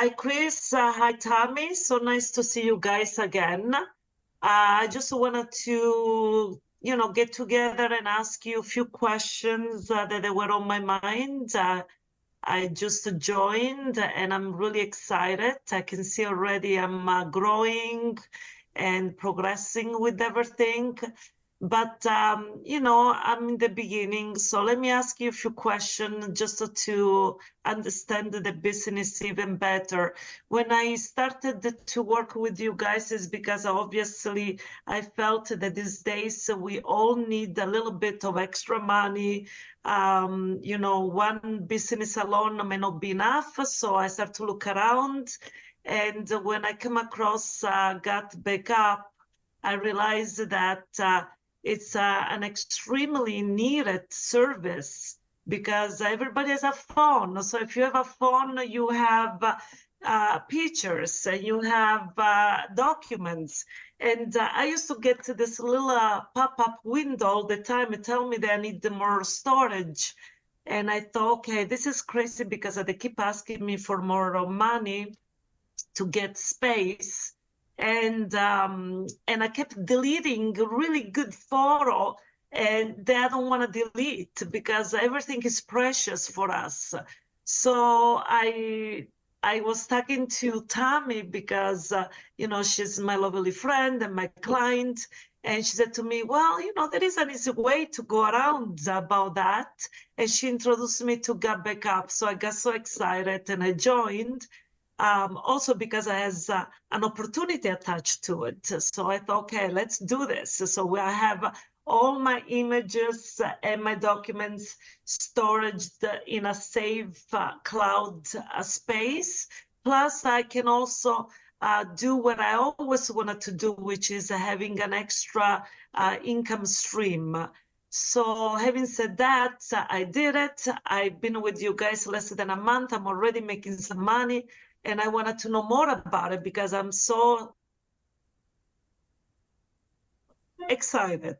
Hi, Chris. Hi, Tammy. So nice to see you guys again. I just wanted to, get together and ask you a few questions that were on my mind. I just joined and I'm really excited. I can see already I'm growing and progressing with everything. But, I'm in the beginning. So let me ask you a few questions just to understand the business even better. When I started to work with you guys is because obviously I felt that these days we all need a little bit of extra money. One business alone may not be enough. So I start to look around. And when I come across Got Backup, I realized that it's an extremely needed service because everybody has a phone. So if you have a phone, you have pictures and you have documents. And I used to get to this little pop-up window all the time and tell me that I need more storage. And I thought, okay, this is crazy because they keep asking me for more money to get space. And I kept deleting really good photo and they don't want to delete because everything is precious for us. So I was talking to Tammy because she's my lovely friend and my client, and she said to me, well, there is an easy way to go around about that. And she introduced me to Got Backup. So I got so excited and I joined. Also because it has an opportunity attached to it. So I thought, okay, let's do this. So I have all my images and my documents stored in a safe cloud space. Plus, I can also do what I always wanted to do, which is having an extra income stream. So having said that, I did it. I've been with you guys less than a month. I'm already making some money. And I wanted to know more about it because I'm so excited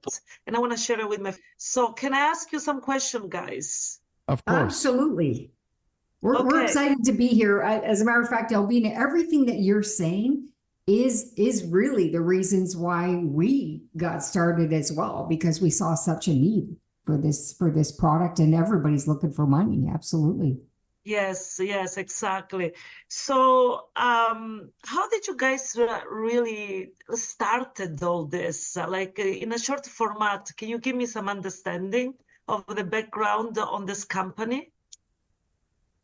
and I want to share it with my. So can I ask you some question, guys? Of course. Absolutely. We're excited to be here. As a matter of fact, Albina, everything that you're saying is really the reasons why we got started as well, because we saw such a need for this product and everybody's looking for money. Absolutely. Yes, exactly. So, how did you guys really started all this? Like in a short format, can you give me some understanding of the background on this company?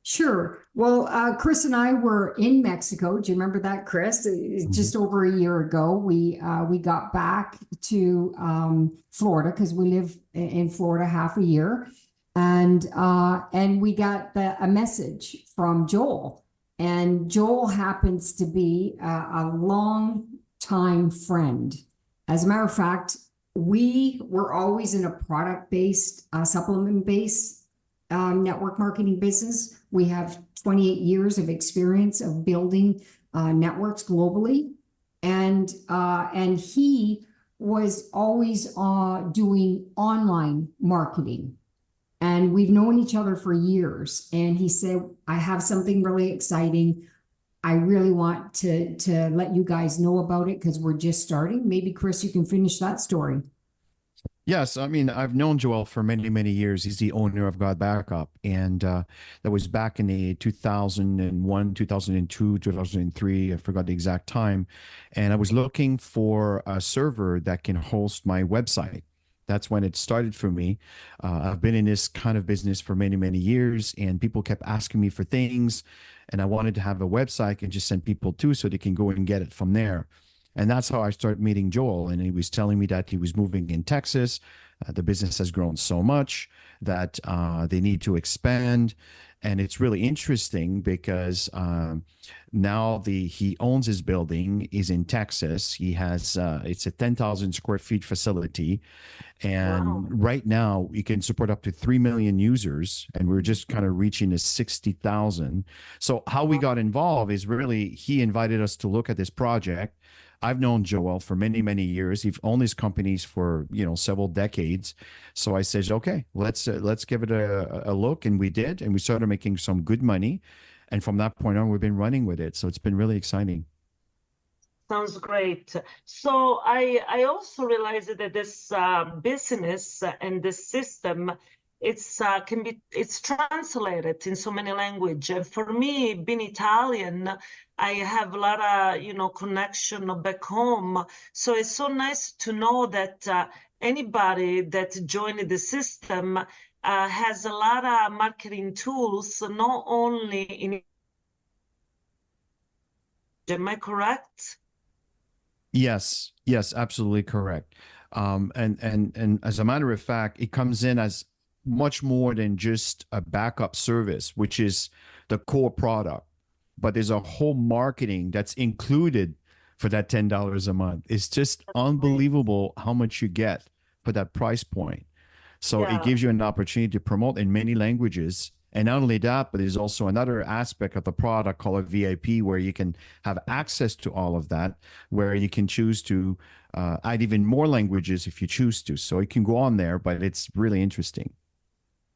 Sure. Well, Chris and I were in Mexico. Do you remember that, Chris? Just over a year ago, we got back to Florida because we live in Florida half a year. And we got a message from Joel. And Joel happens to be a long-time friend. As a matter of fact, we were always in a product-based, supplement-based network marketing business. We have 28 years of experience of building networks globally. And he was always doing online marketing. And we've known each other for years. And he said, I have something really exciting. I really want to let you guys know about it because we're just starting. Maybe, Chris, you can finish that story. Yes, I mean, I've known Joel for many, many years. He's the owner of GotBackUp. And that was back in the 2001, 2002, 2003. I forgot the exact time. And I was looking for a server that can host my website. That's when it started for me. I've been in this kind of business for many, many years, and people kept asking me for things. And I wanted to have a website and just send people to so they can go and get it from there. And that's how I started meeting Joel. And he was telling me that he was moving in Texas. The business has grown so much that they need to expand. And it's really interesting because now he owns his building, is in Texas. He has it's a 10,000 square feet facility. And wow, right now you can support up to 3 million users. And we're just kind of reaching the 60,000. So how we got involved is really he invited us to look at this project. I've known Joel for many, many years. He's owned his companies for, several decades. So I said, okay, let's give it a look. And we did. And we started making some good money. And from that point on, we've been running with it. So it's been really exciting. Sounds great. So I also realized that this business and this system, it's translated in so many languages. And for me, being Italian, I have a lot of connection back home. So it's so nice to know that anybody that joined the system has a lot of marketing tools, not only in. Am I correct? Yes, yes, absolutely correct. And as a matter of fact, it comes in as much more than just a backup service, which is the core product. But there's a whole marketing that's included for that $10 a month. It's just unbelievable how much you get for that price point. So it gives you an opportunity to promote in many languages. And not only that, but there's also another aspect of the product called a VIP, where you can have access to all of that, where you can choose to add even more languages if you choose to. So it can go on there, but it's really interesting.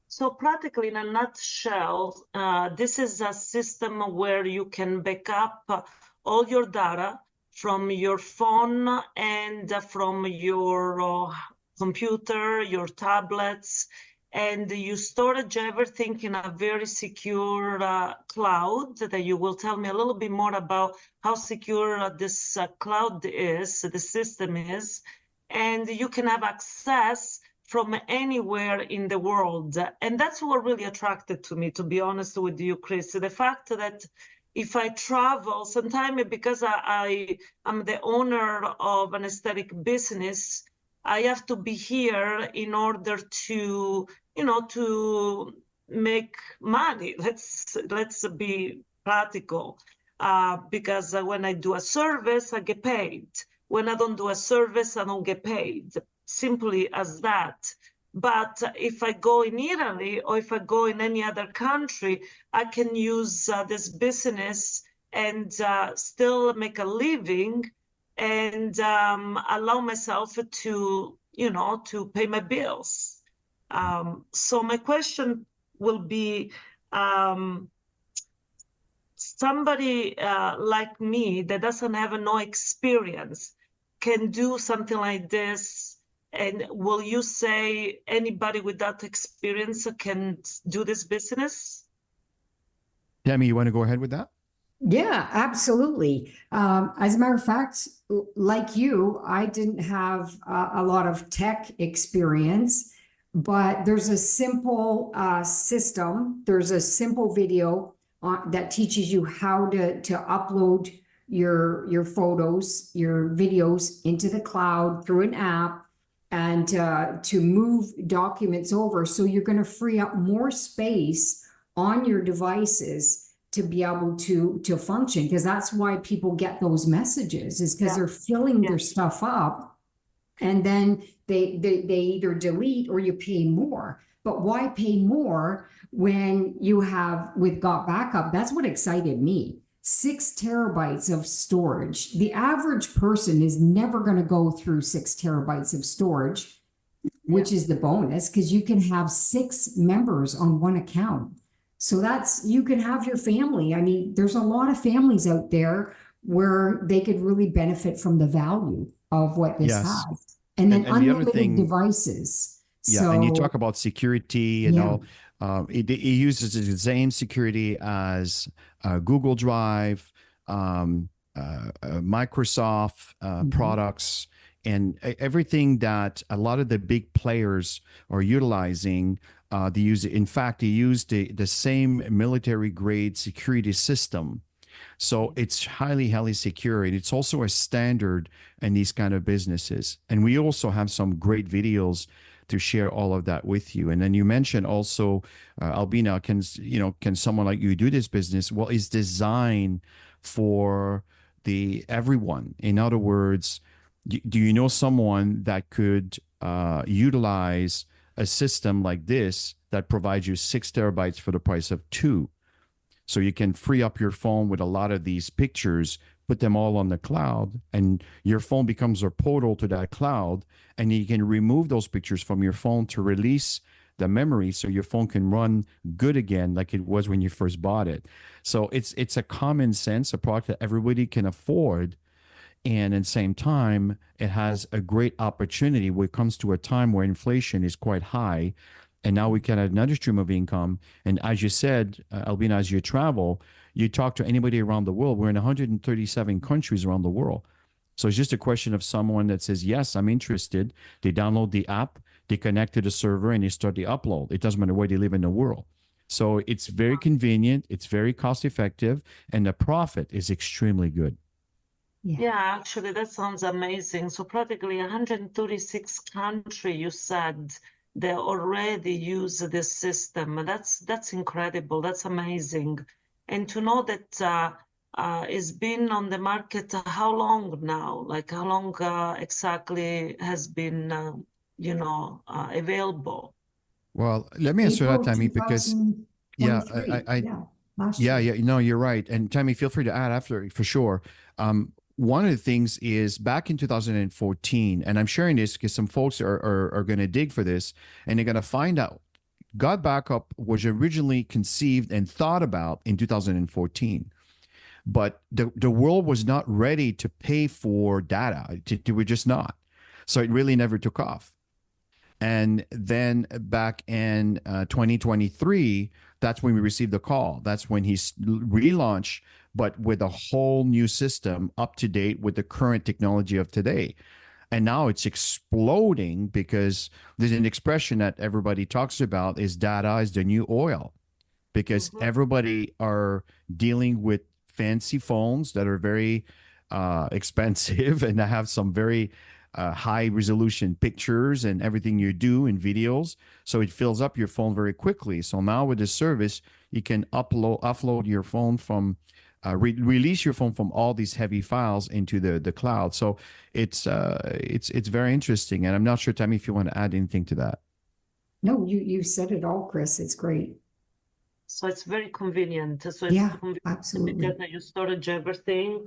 So practically, in a nutshell, this is a system where you can back up all your data from your phone and from your computer, your tablets, and you storage everything in a very secure cloud that you will tell me a little bit more about how secure this cloud is, the system is, and you can have access from anywhere in the world. And that's what really attracted to me, to be honest with you, Chris, the fact that if I travel, sometimes because I am the owner of an aesthetic business, I have to be here in order to to make money. Let's be practical, because when I do a service, I get paid. When I don't do a service, I don't get paid. Simply as that. But if I go in Italy or if I go in any other country, I can use this business and still make a living and allow myself to to pay my bills. So my question will be, somebody like me that doesn't have no experience can do something like this, and will you say anybody with that experience can do this business? Tammy, you want to go ahead with that? Yeah, absolutely. As a matter of fact, like you, I didn't have a lot of tech experience, but there's a simple system. There's a simple video that teaches you how to upload your photos, your videos into the cloud through an app, and to move documents over. So you're going to free up more space on your devices to be able to function, because that's why people get those messages, is because they're filling their stuff up, and then they either delete or you pay more. But why pay more when you have with GotBackUp? That's what excited me. 6 terabytes of storage. The average person is never going to go through 6 terabytes of storage, which is the bonus, because you can have 6 members on one account. So you can have your family. I mean, there's a lot of families out there where they could really benefit from the value of what this has. And then unlimited devices. Yeah, and you talk about security and all. It uses the same security as Google Drive, Microsoft products, and everything that a lot of the big players are utilizing. They use it. In fact, they use the same military grade security system. So it's highly secure. And it's also a standard in these kind of businesses. And we also have some great videos to share all of that with you. And then you mentioned also, Albina, can someone like you do this business? Well, it's designed for everyone. In other words, do you know someone that could utilize a system like this that provides you 6 terabytes for the price of 2? So you can free up your phone with a lot of these pictures, put them all on the cloud, and your phone becomes a portal to that cloud, and you can remove those pictures from your phone to release the memory so your phone can run good again like it was when you first bought it. So it's a common sense, a product that everybody can afford, and at the same time, it has a great opportunity when it comes to a time where inflation is quite high. And now we can have another stream of income. And as you said, Albina, as you travel, you talk to anybody around the world. We're in 137 countries around the world. So it's just a question of someone that says, yes, I'm interested. They download the app, they connect to the server, and they start the upload. It doesn't matter where they live in the world. So it's very convenient, it's very cost effective, and the profit is extremely good. Yeah, actually, that sounds amazing. So practically 136 countries, you said, they already use this system. That's incredible. That's amazing. And to know that it's been on the market how long now? Like how long exactly has been, available? Well, let me answer that, April Tammy, because yeah, 2023. Last yeah, year. no, you're right. And Tammy, feel free to add after for sure. One of the things is back in 2014, and I'm sharing this because some folks are going to dig for this and they're going to find out. GotBackUp was originally conceived and thought about in 2014, but the world was not ready to pay for data. They were just not. So it really never took off. And then back in 2023, that's when we received the call. That's when he relaunched, but with a whole new system up to date with the current technology of today. And now it's exploding because there's an expression that everybody talks about is data is the new oil, because everybody are dealing with fancy phones that are very expensive and have some very high resolution pictures and everything you do in videos. So it fills up your phone very quickly. So now with this service, you can offload your phone from release your phone from all these heavy files into the cloud. So it's very interesting. And I'm not sure, Tammy, if you want to add anything to that. No, you said it all, Chris. It's great. So it's very convenient. So it's convenient absolutely. because you storage everything.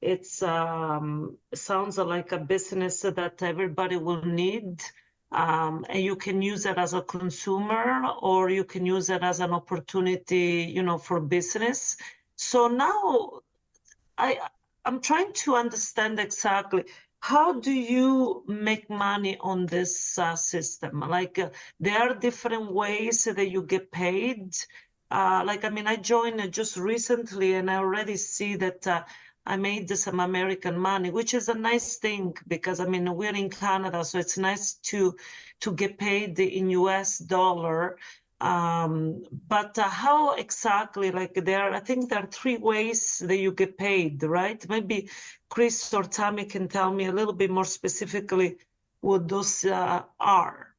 It's sounds like a business that everybody will need. And you can use it as a consumer, or you can use it as an opportunity, for business. So now I'm trying to understand exactly how do you make money on this system? Like there are different ways that you get paid. I joined just recently and I already see that I made some American money, which is a nice thing because we're in Canada, so it's nice to get paid in US dollar. But how exactly, I think there are 3 ways that you get paid, right? Maybe Chris or Tammy can tell me a little bit more specifically what those are.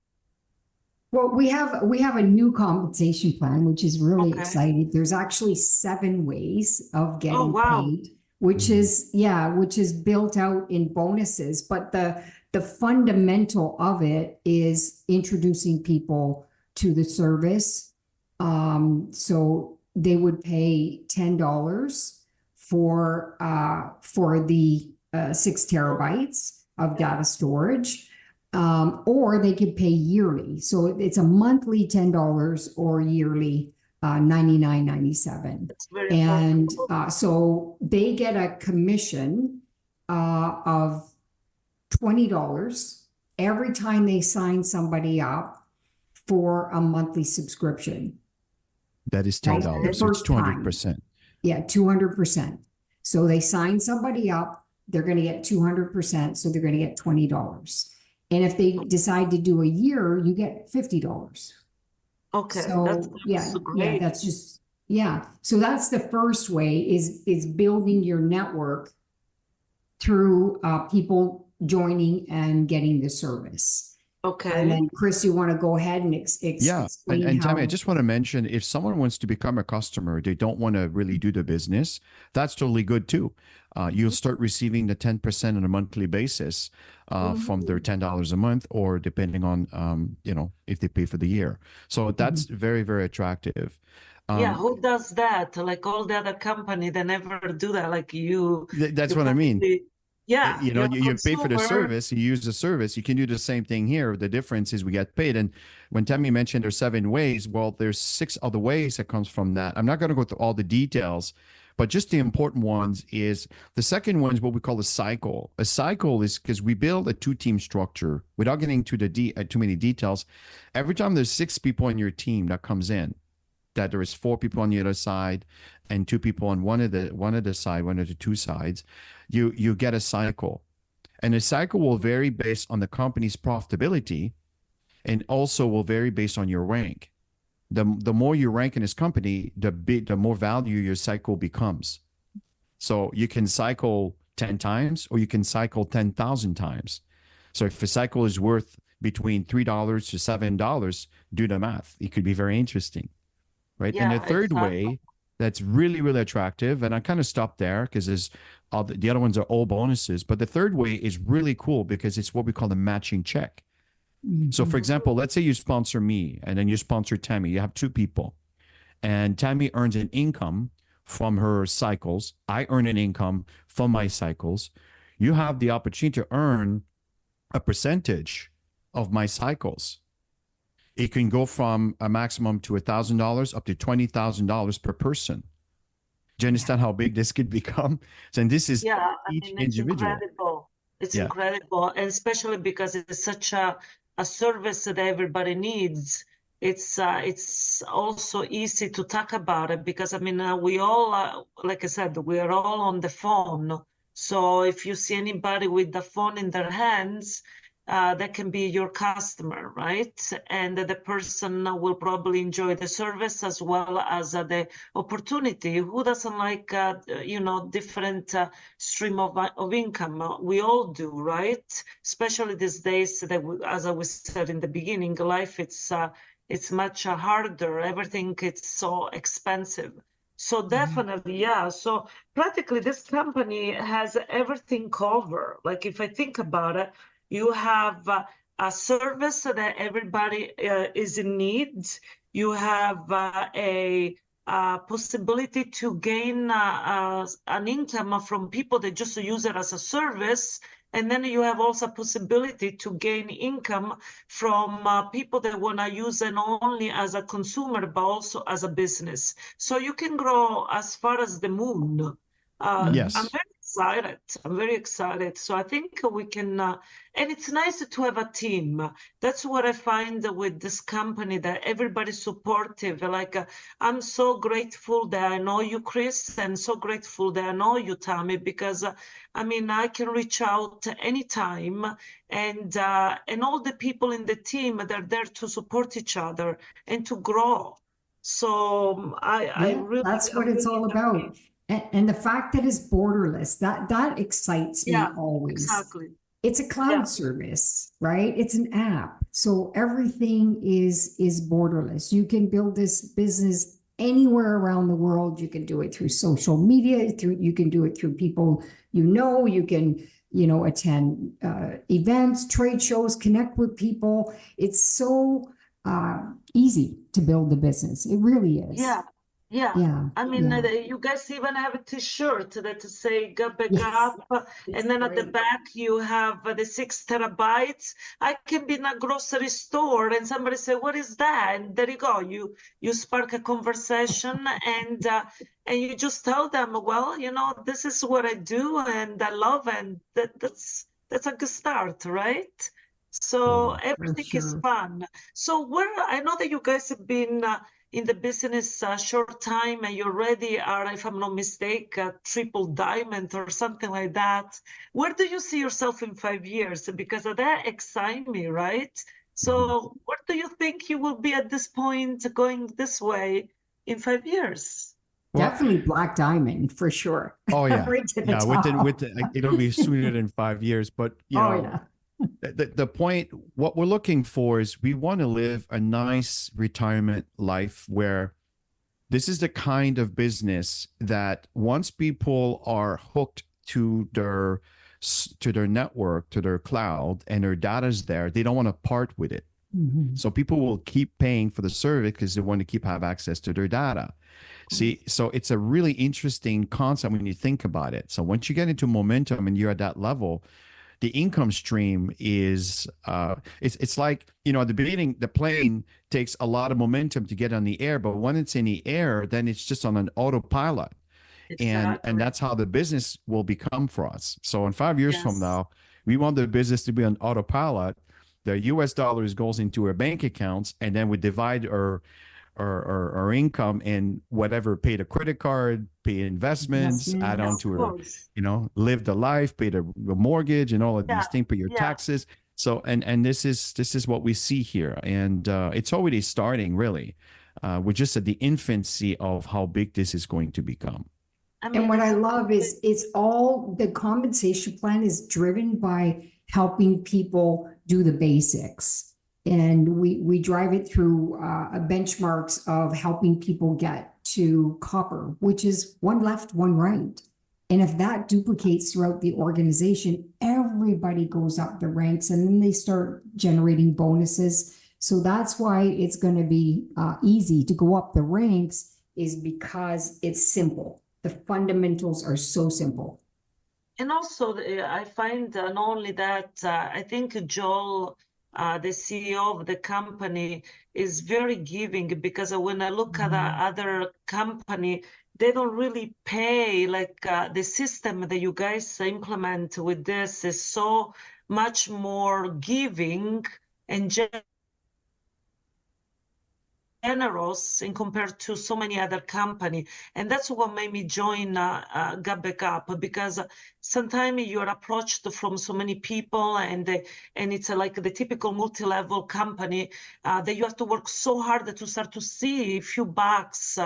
Well, we have a new compensation plan, which is really exciting. There's actually 7 ways of getting paid, which is built out in bonuses. But the fundamental of it is introducing people to the service. So they would pay $10 for the 6 terabytes of data storage. Or they could pay yearly. So it's a monthly $10 or yearly $99.97. And so they get a commission of $20 every time they sign somebody up for a monthly subscription. That is $10. So it's 200%. Yeah, 200%. So they sign somebody up, they're going to get 200%. So they're going to get $20. And if they decide to do a year, you get $50. Okay. So that's great. That's just, So that's the first way is building your network through people joining and getting the service. Okay. And then Chris, you want to go ahead and explain and Tammy, I just want to mention, if someone wants to become a customer, they don't want to really do the business, that's totally good too. You'll start receiving the 10% on a monthly basis from their $10 a month, or depending on, if they pay for the year. So that's very, very attractive. Who does that? Like all the other company, they never do that. Like you. That's what I mean. Yeah, You know, you're a you pay for the consumer. service, you use the service. You can do the same thing here. The difference is we get paid. And when Tammy mentioned there's 7 ways, well, there's 6 other ways that comes from that. I'm not going to go through all the details, but just the important ones is the second one is what we call a cycle. A cycle is because we build a 2-team structure without getting to the too many details. Every time there's 6 people on your team that comes in, that there is 4 people on the other side and 2 people on one of the side, one of the 2 sides, you get a cycle. And the cycle will vary based on the company's profitability and also will vary based on your rank. The more you rank in this company, the more value your cycle becomes. So you can cycle 10 times or you can cycle 10,000 times. So if a cycle is worth between $3 to $7, do the math. It could be very interesting. Right. And the Yeah, third exactly. way that's really, really attractive, and I kind of stopped there because there's all the other ones are all bonuses. But the third way is really cool because it's what we call the matching check. So, for Mhm. example, let's say you sponsor me and then you sponsor Tammy. You have 2 people, and Tammy earns an income from her cycles. I earn an income from my cycles. You have the opportunity to earn a percentage of my cycles. It can go from a maximum to $1,000 up to $20,000 per person. Do you understand how big this could become? So, and this is Yeah, I each mean, it's individual. incredible. It's Yeah. incredible, and especially because it's such a service that everybody needs. It's also easy to talk about it because I mean we all like I said we are all on the phone. So if you see anybody with the phone in their hands, that can be your customer, right? And the person will probably enjoy the service as well as the opportunity. Who doesn't like, different stream of income? We all do, right? Especially these days that, as I was said in the beginning, life it's much harder. Everything it's so expensive. So definitely, yeah. So practically, this company has everything covered. Like if I think about it, you have a service that everybody is in need. You have a possibility to gain an income from people that just use it as a service. And then you have also a possibility to gain income from people that want to use it not only as a consumer, but also as a business. So you can grow as far as the moon. I'm Yes. very excited. I'm very excited. So I think we can, and it's nice to have a team. That's what I find with this company, that everybody's supportive. Like, I'm so grateful that I know you, Chris, and so grateful that I know you, Tammy, because I mean, I can reach out anytime, and all the people in the team, they're there to support each other and to grow. So I Yeah, really, that's I'm what it's really all happy. about. And the fact that it's borderless, that excites Yeah, me always. exactly. It's a Yeah. cloud service, right? It's an app. So everything is borderless. You can build this business anywhere around the world. You can do it through social media, you can do it through people you can, attend events, trade shows, connect with people. It's so easy to build the business. It really is. Yeah, yeah. Yeah, I mean, yeah. you guys even have a T-shirt that to say "Got back Yes, up," it's and then at the great. back you have the 6 terabytes. I can be in a grocery store and somebody say, "What is that?" And there you go. You spark a conversation, and you just tell them, "Well, this is what I do and I love," and that's a good start, right? So For everything is sure. fun. So where I know that you guys have been in the business a short time, and you already are, if I'm not mistaken, a triple diamond or something like that. Where do you see yourself in 5 years? Because that excites me, right? So where do you think you will be at this point going this way in 5 years? Well, Definitely Black Diamond for sure. oh yeah. Right to the Yeah, top. it'll be sooner than 5 years, but Oh yeah. the point, what we're looking for is we want to live a nice retirement life where this is the kind of business that once people are hooked to their network, to their cloud, and their data's there, they don't want to part with it. Mhm. So people will keep paying for the service because they want to have access to their data. See, so it's a really interesting concept when you think about it. So once you get into momentum and you're at that level, the income stream is it's like, you know, at the beginning the plane takes a lot of momentum to get on the air, but when it's in the air, then it's just on an autopilot. And Exactly. that's how the business will become for us. So in 5 years from Yes. now, we want the business to be on autopilot. The US dollars goes into our bank accounts, and then we divide our income and whatever, pay the credit card, pay investments, add on Investments. to Of our, course. you know, live the life, pay the mortgage and all of Yeah. these things, pay your Yeah. taxes. So and this is what we see here, and it's already starting really. We're just at the infancy of how big this is going to become. I mean, And what I it's love is it's all the compensation plan is driven by helping people do the basics. And we drive it through benchmarks of helping people get to copper, which is one left, one right. And if that duplicates throughout the organization, everybody goes up the ranks and then they start generating bonuses. So that's why it's going to be easy to go up the ranks, is because it's simple. The fundamentals are so simple. And also, I find not only that, I think Joel, the CEO of the company, is very giving, because when I look at the other company, they don't really pay like the system that you guys implement with this is so much more giving and generous in compared to so many other company. And that's what made me join GotBackUp, because sometimes you're approached from so many people, and it's like the typical multi-level company that you have to work so hard to start to see a few bucks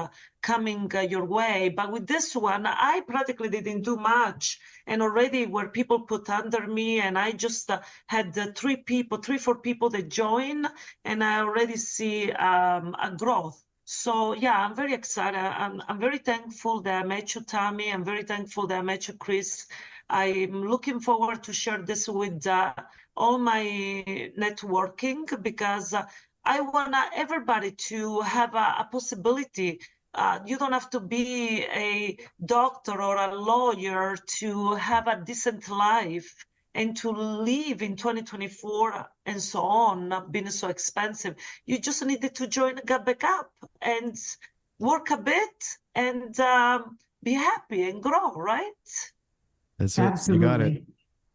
coming your way. But with this one, I practically didn't do much, and already were people put under me, and I just had 3, 4 people that join, and I already see a growth. So yeah, I'm very excited. I'm very thankful that I met you, Tammy. I'm very thankful that I met you, Chris. I'm looking forward to share this with all my networking, because I want everybody to have a possibility. You don't have to be a doctor or a lawyer to have a decent life and to live in 2024 and so on, not being so expensive. You just needed to join GotBackUp and work a bit and be happy and grow, right? That's it. Absolutely. You got it.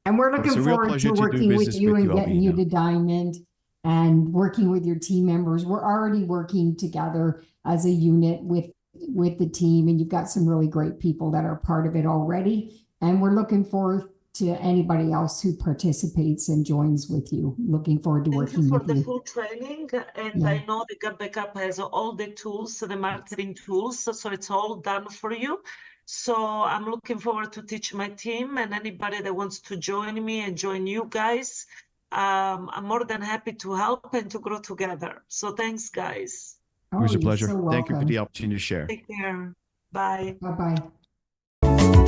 And we're It's looking a real forward pleasure to to do working with business you with and you, getting you Albina. to Diamond and working with your team members. We're already working together as a unit with the team, and you've got some really great people that are part of it already. And we're looking forward to anybody else who participates and joins with you. Looking forward to Thank working you for with the you. full training. And Yeah. I know the GotBackUp has all the tools, the marketing tools, so it's all done for you. So I'm looking forward to teach my team, and anybody that wants to join me and join you guys. I'm more than happy to help and to grow together. So thanks, guys. It was a you're pleasure. so Thank you for welcome. the opportunity to share. Take care. Bye. Bye-bye.